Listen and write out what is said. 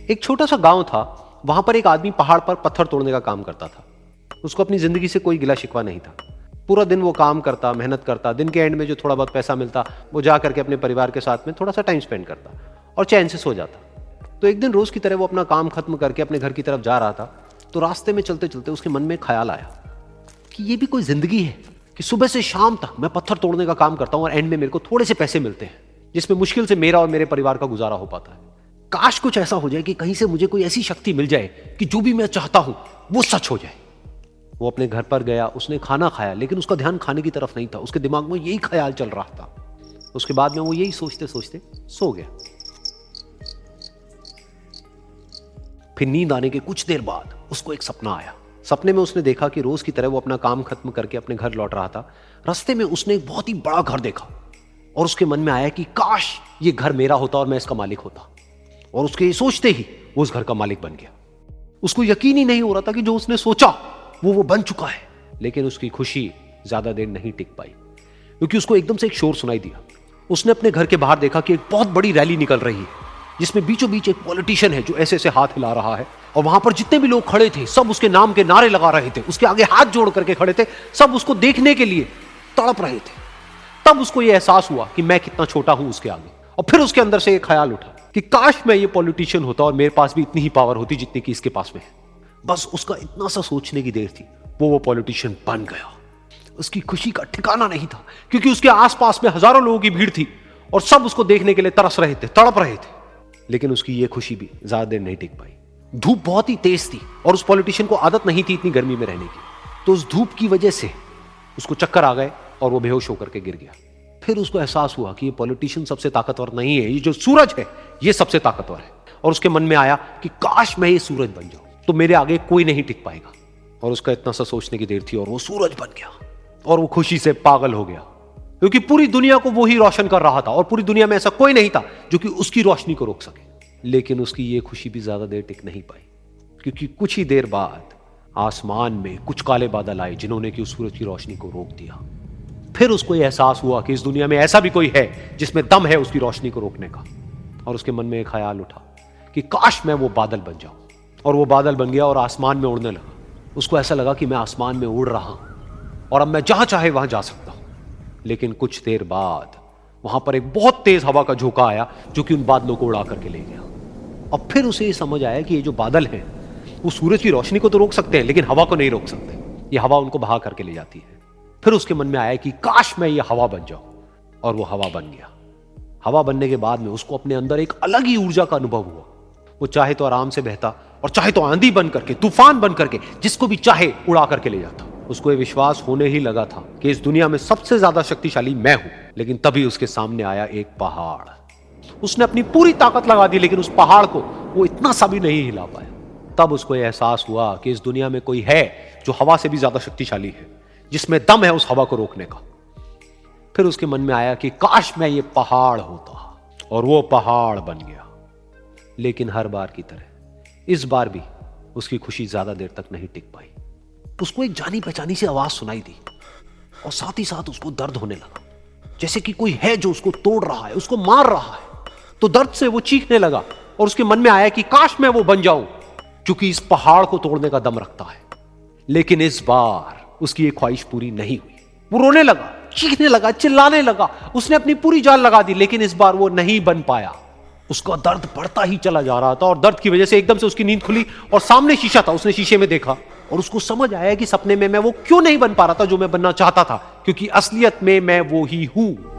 एक छोटा सा गांव था। वहां पर एक आदमी पहाड़ पर पत्थर तोड़ने का काम करता था। उसको अपनी जिंदगी से कोई गिला शिकवा नहीं था। पूरा दिन वो काम करता, मेहनत करता, दिन के एंड में जो थोड़ा बहुत पैसा मिलता वो जा करके अपने परिवार के साथ में थोड़ा सा टाइम स्पेंड करता और चैन से सो जाता। तो एक दिन रोज की तरह वो अपना काम खत्म करके अपने घर की तरफ जा रहा था। तो रास्ते में चलते चलते उसके मन में ख्याल आया कि ये भी कोई जिंदगी है कि सुबह से शाम तक मैं पत्थर तोड़ने का काम करता हूं और एंड में मेरे को थोड़े से पैसे मिलते हैं, जिसमें मुश्किल से मेरा और मेरे परिवार का गुजारा हो पाता है। काश कुछ ऐसा हो जाए कि कहीं से मुझे कोई ऐसी शक्ति मिल जाए कि जो भी मैं चाहता हूं वो सच हो जाए। वो अपने घर पर गया, उसने खाना खाया, लेकिन उसका ध्यान खाने की तरफ नहीं था। उसके दिमाग में यही ख्याल चल रहा था। उसके बाद में वो यही सोचते सोचते सो गया। फिर नींद आने के कुछ देर बाद उसको एक सपना आया। सपने में उसने देखा कि रोज की तरह वो अपना काम खत्म करके अपने घर लौट रहा था। रास्ते में उसने एक बहुत ही बड़ा घर देखा और उसके मन में आया कि काश ये घर मेरा होता और मैं इसका मालिक होता। और उसके सोचते ही वो उस घर का मालिक बन गया। उसको यकीन ही नहीं हो रहा था कि जो उसने सोचा वो बन चुका है। लेकिन उसकी खुशी ज्यादा देर नहीं टिक पाई, क्योंकि उसको एकदम से एक शोर सुनाई दिया। उसने अपने घर के बाहर देखा कि एक बहुत बड़ी रैली निकल रही है, जिसमें बीचों बीच एक पॉलिटिशियन है जो ऐसे ऐसे हाथ हिला रहा है। और वहां पर जितने भी लोग खड़े थे सब उसके नाम के नारे लगा रहे थे, उसके आगे हाथ जोड़ करके खड़े थे, सब उसको देखने के लिए तड़प रहे थे। तब उसको यह एहसास हुआ कि मैं कितना छोटा हूं उसके आगे। और फिर उसके अंदर से एक ख्याल उठा कि काश मैं ये पॉलिटिशियन होता और मेरे पास भी इतनी ही पावर होती जितनी कि इसके पास में है। बस उसका इतना सा सोचने की देर थी, वो पॉलिटिशियन बन गया। उसकी खुशी का ठिकाना नहीं था, क्योंकि उसके आसपास में हजारों लोगों की भीड़ थी और सब उसको देखने के लिए तरस रहे थे, तड़प रहे थे। लेकिन उसकी ये खुशी भी ज्यादा देर नहीं टिक पाई। धूप बहुत ही तेज थी और उस पॉलिटिशियन को आदत नहीं थी इतनी गर्मी में रहने की। तो उस धूप की वजह से उसको चक्कर आ गए और वो बेहोश होकर के गिर गया। फिर उसको एहसास हुआ कि ये पॉलिटिशियन सबसे ताकतवर नहीं है, ये जो सूरज है ये सबसे ताकतवर है। और उसके मन में आया कि काश मैं ये सूरज बन जाऊं तो मेरे आगे कोई नहीं टिक पाएगा। और उसका इतना सा सोचने की देर थी और वो सूरज बन गया। और वो खुशी से पागल हो गया, क्योंकि पूरी दुनिया को वो ही रोशन कर रहा था और पूरी दुनिया में ऐसा कोई नहीं था जो कि उसकी रोशनी को रोक सके। लेकिन उसकी ये खुशी भी ज्यादा देर टिक नहीं पाई, क्योंकि कुछ ही देर बाद आसमान में कुछ काले बादल आए जिन्होंने कि उस सूरज की रोशनी को रोक दिया। फिर उसको यह एहसास हुआ कि इस दुनिया में ऐसा भी कोई है जिसमें दम है उसकी रोशनी को रोकने का। और उसके मन में एक ख्याल उठा कि काश मैं वो बादल बन जाऊं। और वो बादल बन गया और आसमान में उड़ने लगा। उसको ऐसा लगा कि मैं आसमान में उड़ रहा हूं और अब मैं जहां चाहे वहां जा सकता हूं। लेकिन कुछ देर बाद वहां पर एक बहुत तेज हवा का झोंका आया जो कि उन बादलों को उड़ा करके ले गया। अब फिर उसे ये समझ आया कि ये जो बादल हैं वो सूरज की रोशनी को तो रोक सकते हैं, लेकिन हवा को नहीं रोक सकते। ये हवा उनको बहा करके ले जाती है। फिर उसके मन में आया कि काश मैं ये हवा बन जाऊं। और वो हवा बन गया। हवा बनने के बाद में उसको अपने अंदर एक अलग ही ऊर्जा का अनुभव हुआ। वो चाहे तो आराम से बहता और चाहे तो आंधी बन करके, तूफान बन करके, जिसको भी चाहे उड़ा करके ले जाता। उसको ये विश्वास होने ही लगा था कि इस दुनिया में सबसे ज्यादा शक्तिशाली मैं हूं। लेकिन तभी उसके सामने आया एक पहाड़। उसने अपनी पूरी ताकत लगा दी, लेकिन उस पहाड़ को वो इतना सा भी नहीं हिला पाया। तब उसको यह एहसास हुआ कि इस दुनिया में कोई है जो हवा से भी ज्यादा शक्तिशाली है, जिसमें दम है उस हवा को रोकने का। फिर उसके मन में आया कि काश मैं ये पहाड़ होता। और वो पहाड़ बन गया। लेकिन हर बार की तरह इस बार भी उसकी खुशी ज्यादा देर तक नहीं टिक पाई। उसको एक जानी पहचानी सी आवाज सुनाई दी और साथ ही साथ उसको दर्द होने लगा, जैसे कि कोई है जो उसको तोड़ रहा है, उसको मार रहा है। तो दर्द से वो चीखने लगा और उसके मन में आया कि काश मैं वो बन जाऊं क्योंकि इस पहाड़ को तोड़ने का दम रखता है। लेकिन इस बार उसकी ये ख्वाहिश पूरी नहीं हुई। वो रोने लगा, चीखने लगा, चिल्लाने लगा। उसने अपनी पूरी जान लगा दी, लेकिन इस बार वो नहीं बन पाया। उसका दर्द बढ़ता ही चला जा रहा था और दर्द की वजह से एकदम से उसकी नींद खुली और सामने शीशा था। उसने शीशे में देखा और उसको समझ आया कि सपने में मैं वो क्यों नहीं बन पा रहा था जो मैं बनना चाहता था, क्योंकि असलियत में मैं वो ही हूं।